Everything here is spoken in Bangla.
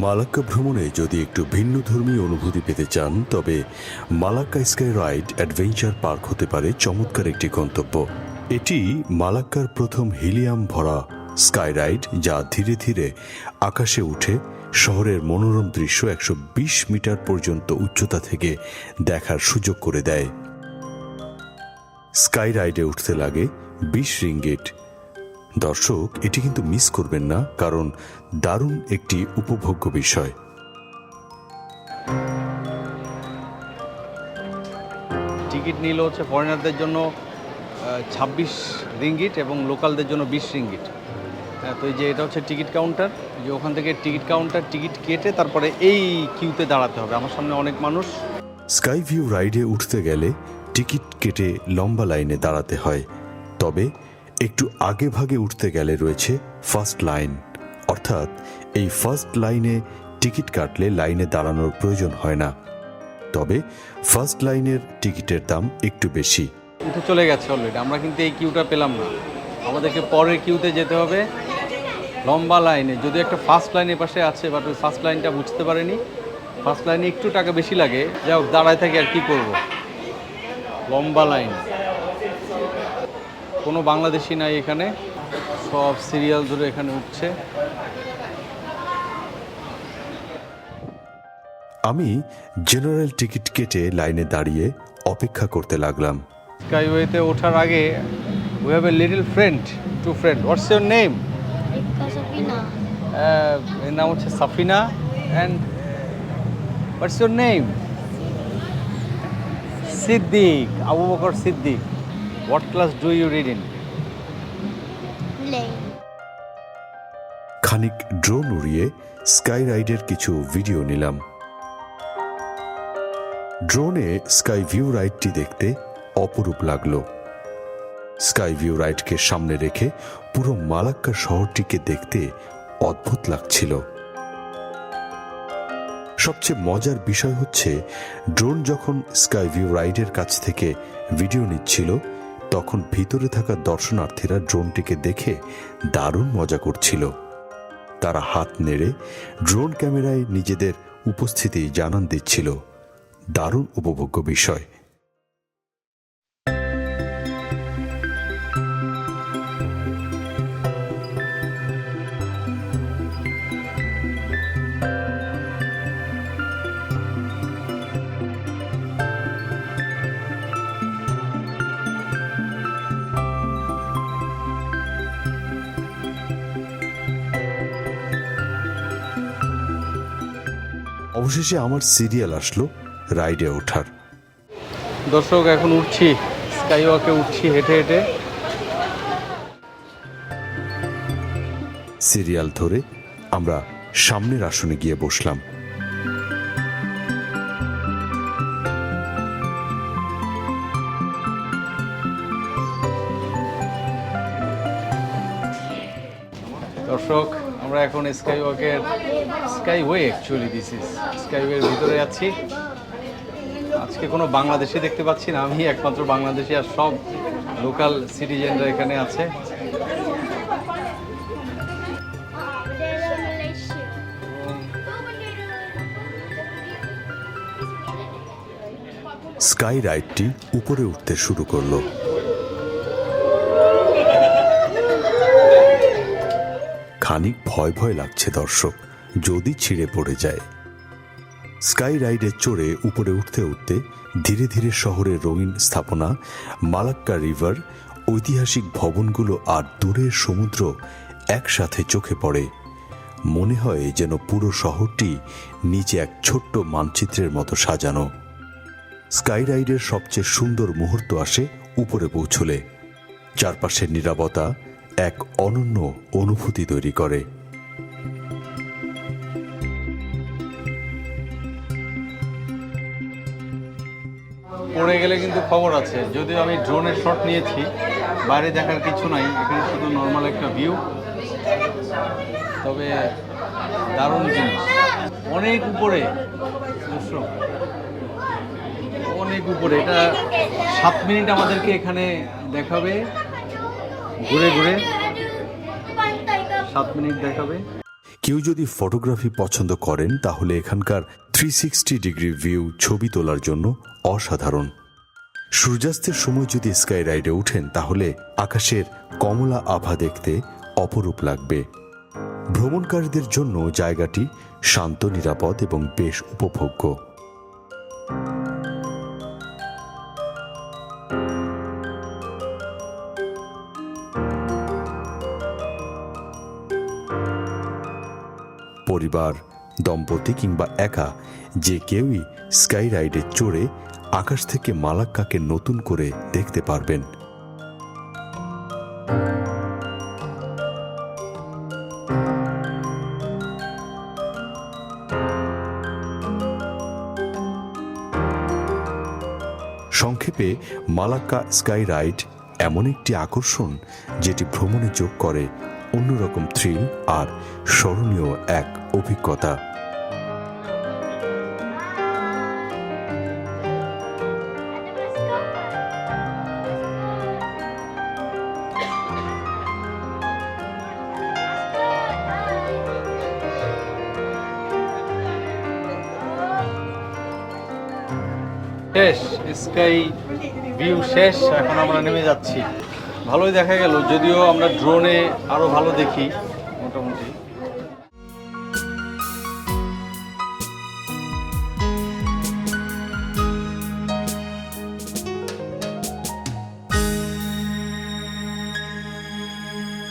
মালাক্কা ভ্রমণে যদি একটু ভিন্নধর্মী অনুভূতি পেতে চান তবে Malacca sky ride adventure park হতে পারে চমৎকার একটি গন্তব্য। এটি মালাক্কার প্রথম হিলিয়াম ভরা স্কাই রাইড, যা ধীরে ধীরে আকাশে উঠে শহরের মনোরম দৃশ্য 120 মিটার পর্যন্ত উচ্চতা থেকে দেখার সুযোগ করে দেয়। স্কাই রাইডে উঠতে লাগে 20 রিঙ্গিট। দর্শক, এটি কিন্তু মিস করবেন না, কারণ দারুণ একটি উপভোগ্য বিষয়। টিকিট নিল হচ্ছে ফরেনারদের জন্য 26 রিঙ্গিট এবং লোকালদের জন্য 20 রিঙ্গিট। তো এই যে এটা হচ্ছে টিকিট কাউন্টার, যে ওখান থেকে টিকিট কাউন্টার টিকিট কেটে তারপরে এই কিউতে দাঁড়াতে হবে। আমার সামনে অনেক মানুষ। স্কাই ভিউ রাইডে উঠতে গেলে টিকিট কেটে লম্বা লাইনে দাঁড়াতে হয়, তবে একটু আগে ভাগে উঠতে গেলে রয়েছে ফার্স্ট লাইন, অর্থাৎ এই ফার্স্ট লাইনে টিকিট কাটলে লাইনে দাঁড়ানোর প্রয়োজন হয় না, তবে ফার্স্ট লাইনের টিকিটের দাম একটু বেশি। উঠে চলে গেছে অলরেডি, আমরা কিন্তু এই কিউটা পেলাম না, আমাদেরকে পরের কিউতে যেতে হবে লম্বা লাইনে। যদি একটা ফার্স্ট লাইনের পাশে আছে, বাট ওই ফার্স্ট লাইনটা বুঝতে পারিনি। ফার্স্ট লাইনে একটু টাকা বেশি লাগে, যাই হোক দাঁড়ায় থাকি আর কি করব। লম্বা লাইন, কোনো বাংলাদেশি নাই এখানে, সব সিরিয়াল ধরে এখানে উঠছে। আমি জেনারেল টিকিট কেটে লাইনে দাঁড়িয়ে অপেক্ষা করতে লাগলাম। স্কাইওয়েতে ওঠার আগে we have a little friend, two friend. What's your name? Safina. এর নাম হচ্ছে Safina. And what's your name? Siddiq, Abu Bakr Siddiq. What class do you read in? Lane. খানিক ড্রোন উড়িয়ে স্কাই রাইডের কিছু ভিডিও নিলাম। ড্রোনে স্কাই ভিউ রাইডটি দেখতে অপরূপ লাগলো। স্কাই ভিউ রাইডকে সামনে রেখে পুরো মালাক্কা শহরটিকে দেখতে অদ্ভুত লাগছিল। সবচেয়ে মজার বিষয় হচ্ছে, ড্রোন যখন স্কাই ভিউ রাইডের কাছ থেকে ভিডিও নিচ্ছিল, তখন ভিতরে থাকা দর্শনার্থীরা ড্রোনটিকে দেখে দারুণ মজা করছিল। তারা হাত নেড়ে ড্রোন ক্যামেরায় নিজেদের উপস্থিতি জানান দিচ্ছিল। দারুণ উপভোগ্য বিষয়। অবশেষে আমার সিরিয়াল আসলো রাইডে ওঠার। দর্শক, এখন উঠছি, স্কাইওয়াকে উঠছি হেঁটে হেঁটে। সিরিয়াল ধরে আমরা সামনের আসনে গিয়ে বসলাম। দর্শক, আমরা এখন স্কাইওয়ে অ্যাকচুয়ালি দিস ইজ স্কাইওয়ের ভিতরে আছি। আজকে কোনো বাংলাদেশি দেখতে পাচ্ছি না, আমি একমাত্র বাংলাদেশি, আর সব লোকাল সিটিজেনরা এখানে আছে। স্কাই রাইডটি উপরে উঠতে শুরু করলো। খানিক ভয় ভয় লাগছে দর্শক, যদি ছিঁড়ে পড়ে যায়। স্কাই রাইডে চড়ে উপরে উঠতে উঠতে ধীরে ধীরে শহরের রঙিন স্থাপনা, মালাক্কা রিভার, ঐতিহাসিক ভবনগুলো আর দূরের সমুদ্র একসাথে চোখে পড়ে। মনে হয় যেন পুরো শহরটি নিচে এক ছোট্ট মানচিত্রের মতো সাজানো। স্কাই রাইডের সবচেয়ে সুন্দর মুহূর্ত আসে উপরে পৌঁছলে। চারপাশের নীরবতা এক অনন্য অনুভূতি তৈরি করে। পড়ে গেলে কিন্তু খবর আছে। যদিও আমি ড্রোনের শট নিয়েছি, বাইরে দেখার কিছু নাই, এখানে শুধু নর্মাল একটা ভিউ। তবে দারুণ জিনিস, অনেক উপরে, অনেক উপরে। এটা 7 মিনিট আমাদেরকে এখানে দেখাবে, ঘুরে ঘুরে 7 মিনিট দেখাবে। কেউ যদি ফটোগ্রাফি পছন্দ করেন তাহলে এখানকার 360 ডিগ্রি ভিউ ছবি তোলার জন্য অসাধারণ। সূর্যাস্তের সময় যদি স্কাই রাইডে ওঠেন তাহলে আকাশের কমলা আভা দেখতে অপরূপ লাগবে। ভ্রমণকারীদের জন্য জায়গাটি শান্ত, নিরাপদ এবং বেশ উপভোগ্য। পরিবার, দম্পতি কিংবা একা যে কেউই স্কাই রাইডে চড়ে আকাশ থেকে মালাক্কাকে নতুন করে দেখতে পারবেন। সংক্ষেপে, মালাক্কা স্কাই রাইড এমন একটি আকর্ষণ যেটি ভ্রমণে যোগ করে অন্যরকম থ্রিল আর স্মরণীয় এক অভিজ্ঞতা। শেষ, স্কাই ভিউ শেষ। এখন আমরা নেমে যাচ্ছি। ভালোই দেখা গেল, যদিও আমরা ড্রোনে আরো ভালো দেখি।